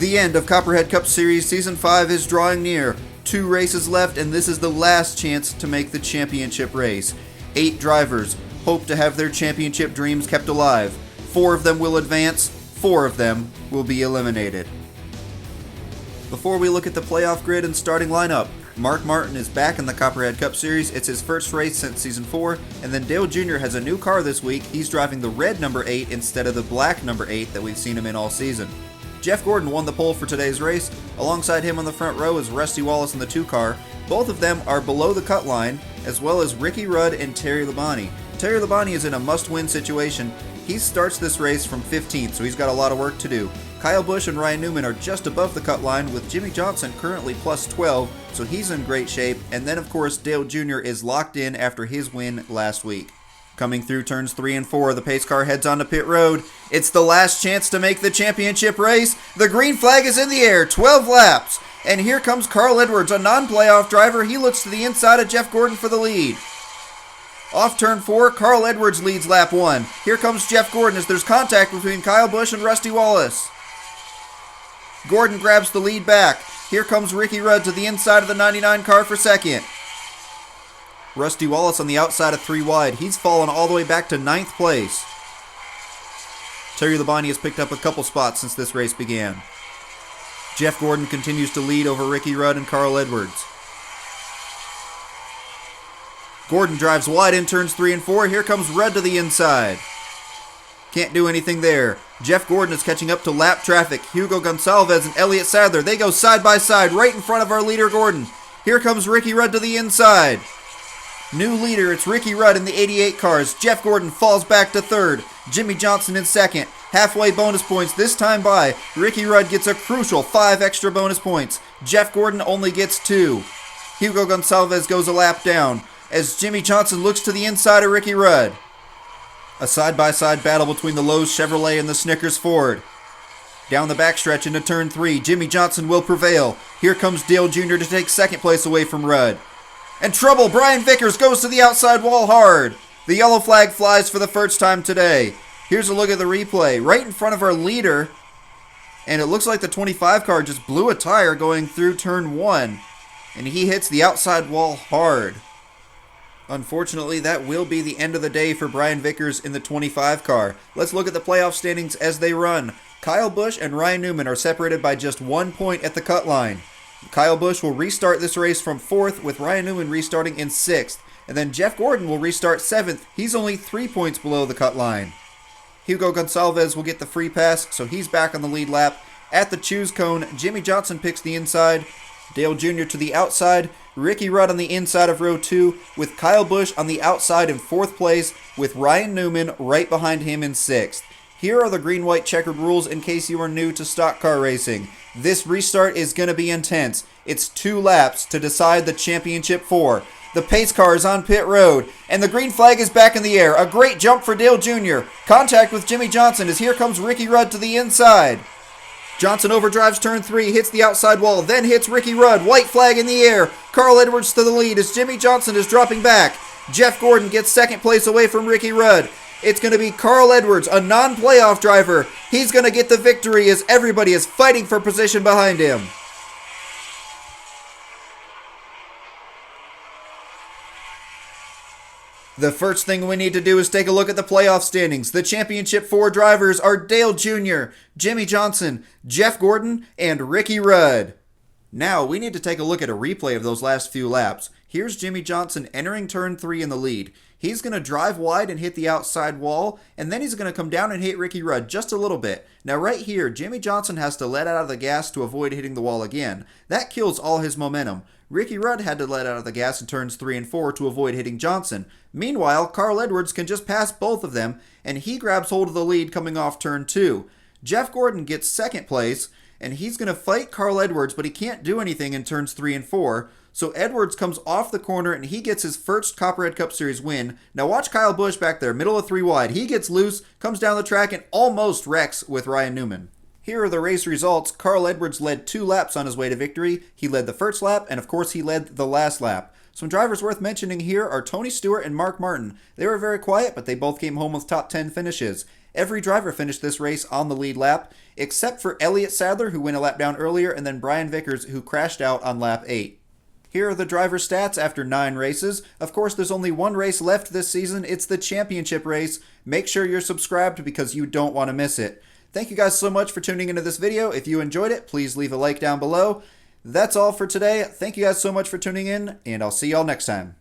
The end of Copperhead Cup Series Season 5 is drawing near. 2 races left, and this is the last chance to make the championship race. 8 drivers hope to have their championship dreams kept alive. 4 of them will advance, 4 of them will be eliminated. Before we look at the playoff grid and starting lineup, Mark Martin is back in the Copperhead Cup Series. It's his first race since Season 4, and then Dale Jr. has a new car this week. He's driving the red number 8 instead of the black number 8 that we've seen him in all season. Jeff Gordon won the pole for today's race. Alongside him on the front row is Rusty Wallace in the 2 car. Both of them are below the cut line, as well as Ricky Rudd and Terry Labonte. Terry Labonte is in a must-win situation. He starts this race from 15th, so he's got a lot of work to do. Kyle Busch and Ryan Newman are just above the cut line, with Jimmy Johnson currently plus 12, so he's in great shape. And then, of course, Dale Jr. is locked in after his win last week. Coming through turns 3 and 4, the pace car heads onto pit road. It's the last chance to make the championship race. The green flag is in the air, 12 laps. And here comes Carl Edwards, a non-playoff driver. He looks to the inside of Jeff Gordon for the lead. Off turn 4, Carl Edwards leads lap 1. Here comes Jeff Gordon as there's contact between Kyle Busch and Rusty Wallace. Gordon grabs the lead back. Here comes Ricky Rudd to the inside of the 99 car for second. Rusty Wallace on the outside of 3 wide. He's fallen all the way back to 9th place. Terry Labonte has picked up a couple spots since this race began. Jeff Gordon continues to lead over Ricky Rudd and Carl Edwards. Gordon drives wide in turns 3 and 4. Here comes Rudd to the inside. Can't do anything there. Jeff Gordon is catching up to lap traffic. Hugo Gonçalves and Elliott Sadler, they go side by side right in front of our leader Gordon. Here comes Ricky Rudd to the inside. New leader, it's Ricky Rudd in the 88 cars. Jeff Gordon falls back to 3rd. Jimmy Johnson in 2nd. Halfway bonus points this time by. Ricky Rudd gets a crucial 5 extra bonus points. Jeff Gordon only gets 2. Hugo Gonçalves goes a lap down as Jimmy Johnson looks to the inside of Ricky Rudd. A side-by-side battle between the Lowe's Chevrolet and the Snickers Ford. Down the backstretch into turn 3, Jimmy Johnson will prevail. Here comes Dale Jr. to take 2nd place away from Rudd. And trouble, Brian Vickers goes to the outside wall hard. The yellow flag flies for the first time today. Here's a look at the replay. Right in front of our leader, and it looks like the 25 car just blew a tire going through turn 1, and he hits the outside wall hard. Unfortunately, that will be the end of the day for Brian Vickers in the 25 car. Let's look at the playoff standings as they run. Kyle Busch and Ryan Newman are separated by just 1 point at the cut line. Kyle Busch will restart this race from 4th, with Ryan Newman restarting in 6th. And then Jeff Gordon will restart 7th. He's only 3 points below the cut line. Hugo Gonçalves will get the free pass, so he's back on the lead lap. At the choose cone, Jimmy Johnson picks the inside. Dale Jr. to the outside. Ricky Rudd on the inside of row 2, with Kyle Busch on the outside in 4th place, with Ryan Newman right behind him in 6th. Here are the green-white checkered rules in case you are new to stock car racing. This restart is going to be intense. It's 2 laps to decide the championship 4. The pace car is on pit road, and the green flag is back in the air. A great jump for Dale Jr. Contact with Jimmy Johnson as here comes Ricky Rudd to the inside. Johnson overdrives turn 3, hits the outside wall, then hits Ricky Rudd. White flag in the air. Carl Edwards to the lead as Jimmy Johnson is dropping back. Jeff Gordon gets 2nd place away from Ricky Rudd. It's going to be Carl Edwards, a non-playoff driver. He's going to get the victory as everybody is fighting for position behind him. The first thing we need to do is take a look at the playoff standings. The championship 4 drivers are Dale Jr., Jimmy Johnson, Jeff Gordon, and Ricky Rudd. Now, we need to take a look at a replay of those last few laps. Here's Jimmy Johnson entering turn 3 in the lead. He's going to drive wide and hit the outside wall, and then he's going to come down and hit Ricky Rudd just a little bit. Now right here, Jimmy Johnson has to let out of the gas to avoid hitting the wall again. That kills all his momentum. Ricky Rudd had to let out of the gas in turns 3 and 4 to avoid hitting Johnson. Meanwhile, Carl Edwards can just pass both of them, and he grabs hold of the lead coming off turn 2. Jeff Gordon gets 2nd place, and he's going to fight Carl Edwards, but he can't do anything in turns 3 and 4. So Edwards comes off the corner and he gets his first Copperhead Cup Series win. Now watch Kyle Busch back there, middle of 3 wide. He gets loose, comes down the track, and almost wrecks with Ryan Newman. Here are the race results. Carl Edwards led 2 laps on his way to victory. He led the first lap, and of course he led the last lap. Some drivers worth mentioning here are Tony Stewart and Mark Martin. They were very quiet, but they both came home with top 10 finishes. Every driver finished this race on the lead lap, except for Elliott Sadler, who went a lap down earlier, and then Brian Vickers, who crashed out on lap 8. Here are the driver stats after 9 races. Of course, there's only one race left this season. It's the championship race. Make sure you're subscribed because you don't want to miss it. Thank you guys so much for tuning into this video. If you enjoyed it, please leave a like down below. That's all for today. Thank you guys so much for tuning in, and I'll see y'all next time.